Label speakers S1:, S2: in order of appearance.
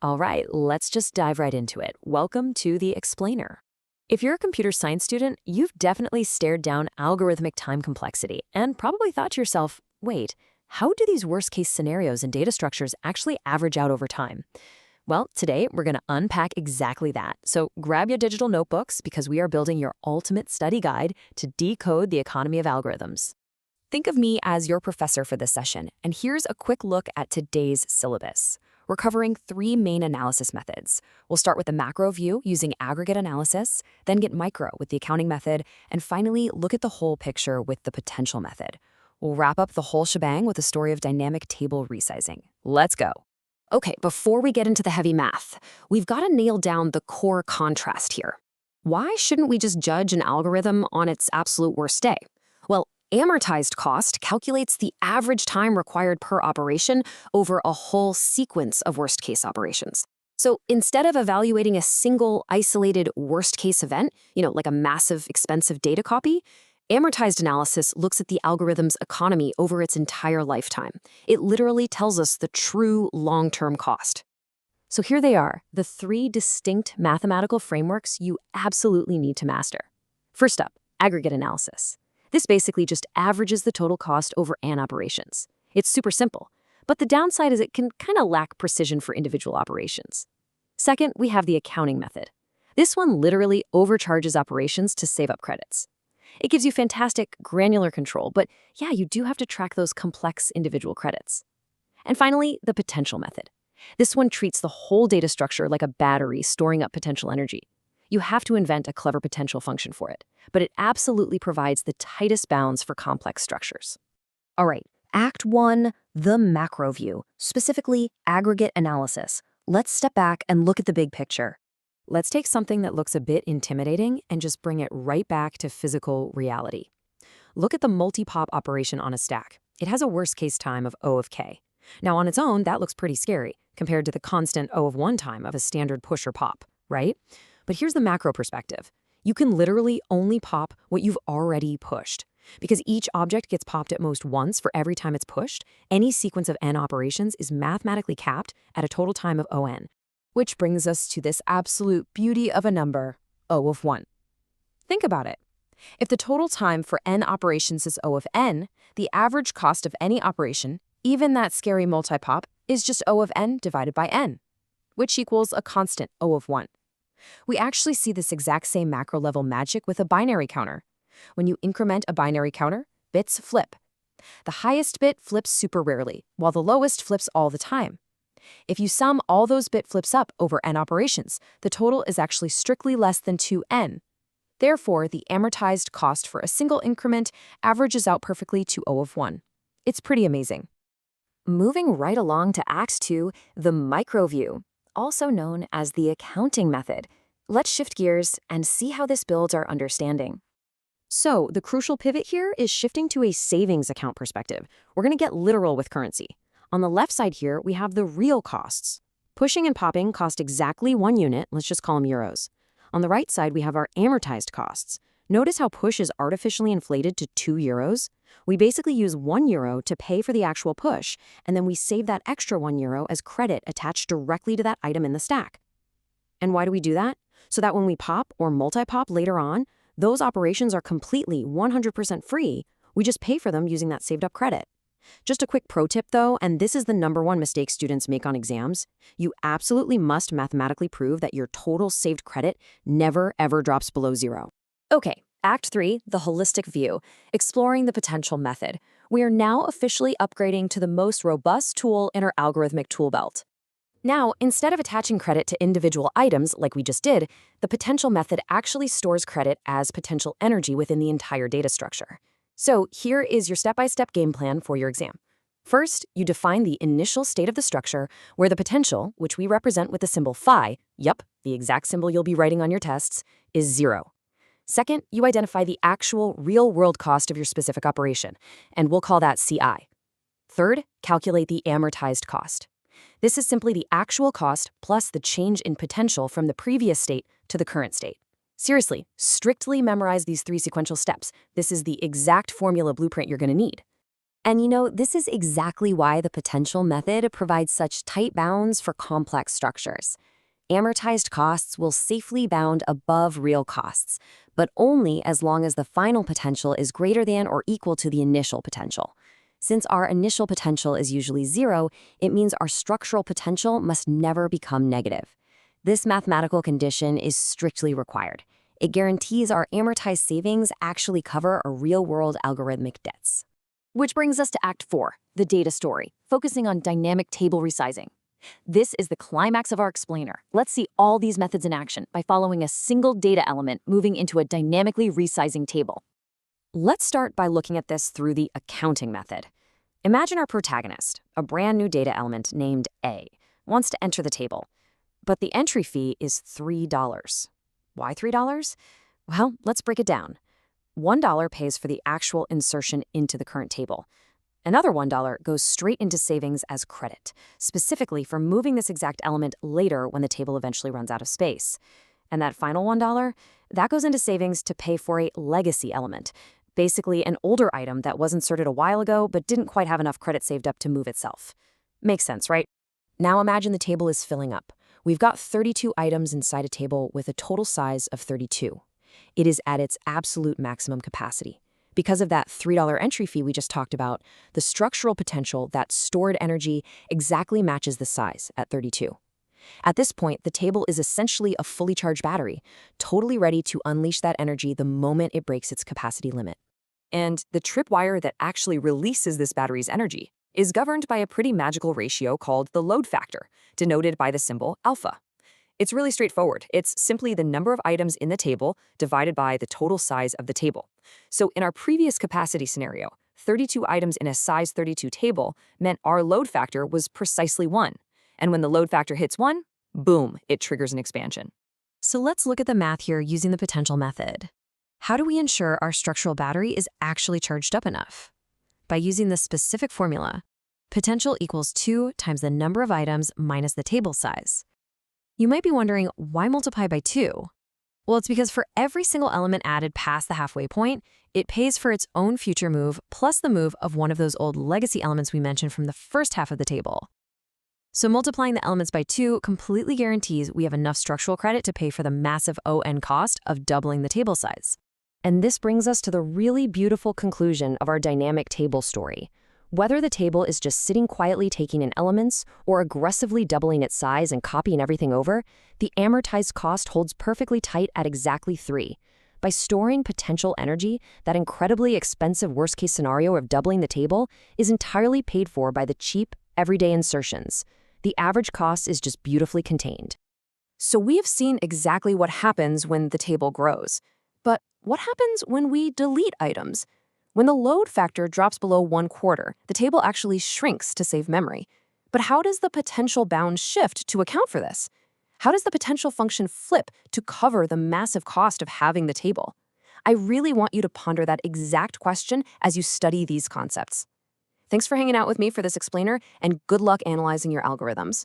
S1: All right, let's just dive right into it. Welcome to the Explainer. If you're a computer science student, you've definitely stared down algorithmic time complexity and probably thought to yourself, wait, how do these worst-case scenarios and data structures actually average out over time? Well, today we're going to unpack exactly that. So grab your digital notebooks because we are building your ultimate study guide to decode the economy of algorithms. Think of me as your professor for this session, and here's a quick look at today's syllabus. We're covering three main analysis methods. We'll start with the macro view using aggregate analysis, then get micro with the accounting method, and finally look at the whole picture with the potential method. We'll wrap up the whole shebang with a story of dynamic table resizing. Let's go. Okay, before we get into the heavy math, we've got to nail down the core contrast here. Why shouldn't we just judge an algorithm on its absolute worst day? Well, amortized cost calculates the average time required per operation over a whole sequence of worst-case operations. So instead of evaluating a single isolated worst-case event, like a massive, expensive data copy, amortized analysis looks at the algorithm's economy over its entire lifetime. It literally tells us the true long-term cost. So here they are, the three distinct mathematical frameworks you absolutely need to master. First up, aggregate analysis. This basically just averages the total cost over n operations. It's super simple, but the downside is it can kind of lack precision for individual operations. Second, we have the accounting method. This one literally overcharges operations to save up credits. It gives you fantastic granular control, but yeah, you do have to track those complex individual credits. And finally, the potential method. This one treats the whole data structure like a battery storing up potential energy. You have to invent a clever potential function for it, but it absolutely provides the tightest bounds for complex structures. All right, Act 1, the macro view, specifically aggregate analysis. Let's step back and look at the big picture. Let's take something that looks a bit intimidating and just bring it right back to physical reality. Look at the multi-pop operation on a stack. It has a worst-case time of O of k. Now, on its own, that looks pretty scary compared to the constant O of 1 time of a standard push or pop, right? But here's the macro perspective. You can literally only pop what you've already pushed. Because each object gets popped at most once for every time it's pushed, any sequence of n operations is mathematically capped at a total time of On. Which brings us to this absolute beauty of a number, O of 1. Think about it. If the total time for n operations is O of n, the average cost of any operation, even that scary multi-pop, is just O of n divided by n, which equals a constant O of 1. We actually see this exact same macro-level magic with a binary counter. When you increment a binary counter, bits flip. The highest bit flips super rarely, while the lowest flips all the time. If you sum all those bit flips up over n operations, the total is actually strictly less than 2n. Therefore, the amortized cost for a single increment averages out perfectly to O of 1. It's pretty amazing. Moving right along to Act 2, the micro view, also known as the accounting method. Let's shift gears and see how this builds our understanding. So, the crucial pivot here is shifting to a savings account perspective. We're going to get literal with currency. On the left side here, we have the real costs. Pushing and popping cost exactly 1 unit, let's just call them euros. On the right side, we have our amortized costs. Notice how push is artificially inflated to 2 euros? We basically use 1 euro to pay for the actual push, and then we save that extra 1 euro as credit attached directly to that item in the stack. And why do we do that? So that when we pop or multi-pop later on, those operations are completely 100% free. We just pay for them using that saved up credit. Just a quick pro tip though, and this is the #1 mistake students make on exams. You absolutely must mathematically prove that your total saved credit never ever drops below 0. Okay, Act 3, the holistic view, exploring the potential method. We are now officially upgrading to the most robust tool in our algorithmic tool belt. Now, instead of attaching credit to individual items like we just did, the potential method actually stores credit as potential energy within the entire data structure. So here is your step-by-step game plan for your exam. First, you define the initial state of the structure where the potential, which we represent with the symbol phi, yup, the exact symbol you'll be writing on your tests, is 0. Second, you identify the actual real-world cost of your specific operation, and we'll call that CI. Third, calculate the amortized cost. This is simply the actual cost plus the change in potential from the previous state to the current state. Seriously, strictly memorize these 3 sequential steps. This is the exact formula blueprint you're going to need. And this is exactly why the potential method provides such tight bounds for complex structures. Amortized costs will safely bound above real costs, but only as long as the final potential is greater than or equal to the initial potential. Since our initial potential is usually zero, it means our structural potential must never become negative. This mathematical condition is strictly required. It guarantees our amortized savings actually cover our real-world algorithmic debts. Which brings us to Act 4, the data story, focusing on dynamic table resizing. This is the climax of our explainer. Let's see all these methods in action by following a single data element moving into a dynamically resizing table. Let's start by looking at this through the accounting method. Imagine our protagonist, a brand new data element named A, wants to enter the table, but the entry fee is $3. Why $3? Well, let's break it down. $1 pays for the actual insertion into the current table. Another $1 goes straight into savings as credit, specifically for moving this exact element later when the table eventually runs out of space. And that final $1, that goes into savings to pay for a legacy element, basically an older item that was inserted a while ago but didn't quite have enough credit saved up to move itself. Makes sense, right? Now imagine the table is filling up. We've got 32 items inside a table with a total size of 32. It is at its absolute maximum capacity. Because of that $3 entry fee we just talked about, the structural potential, that stored energy, exactly matches the size at 32. At this point, the table is essentially a fully charged battery, totally ready to unleash that energy the moment it breaks its capacity limit. And the tripwire that actually releases this battery's energy is governed by a pretty magical ratio called the load factor, denoted by the symbol alpha. It's really straightforward. It's simply the number of items in the table divided by the total size of the table. So in our previous capacity scenario, 32 items in a size 32 table meant our load factor was precisely 1. And when the load factor hits 1, boom, it triggers an expansion. So let's look at the math here using the potential method. How do we ensure our structural battery is actually charged up enough? By using the specific formula, potential equals 2 times the number of items minus the table size. You might be wondering, why multiply by 2? Well, it's because for every single element added past the halfway point, it pays for its own future move plus the move of one of those old legacy elements we mentioned from the first half of the table. So multiplying the elements by 2 completely guarantees we have enough structural credit to pay for the massive ON cost of doubling the table size. And this brings us to the really beautiful conclusion of our dynamic table story. Whether the table is just sitting quietly taking in elements or aggressively doubling its size and copying everything over, the amortized cost holds perfectly tight at exactly 3. By storing potential energy, that incredibly expensive worst-case scenario of doubling the table is entirely paid for by the cheap, everyday insertions. The average cost is just beautifully contained. So we have seen exactly what happens when the table grows. But what happens when we delete items? When the load factor drops below 1/4, the table actually shrinks to save memory. But how does the potential bound shift to account for this? How does the potential function flip to cover the massive cost of having the table? I really want you to ponder that exact question as you study these concepts. Thanks for hanging out with me for this explainer, and good luck analyzing your algorithms.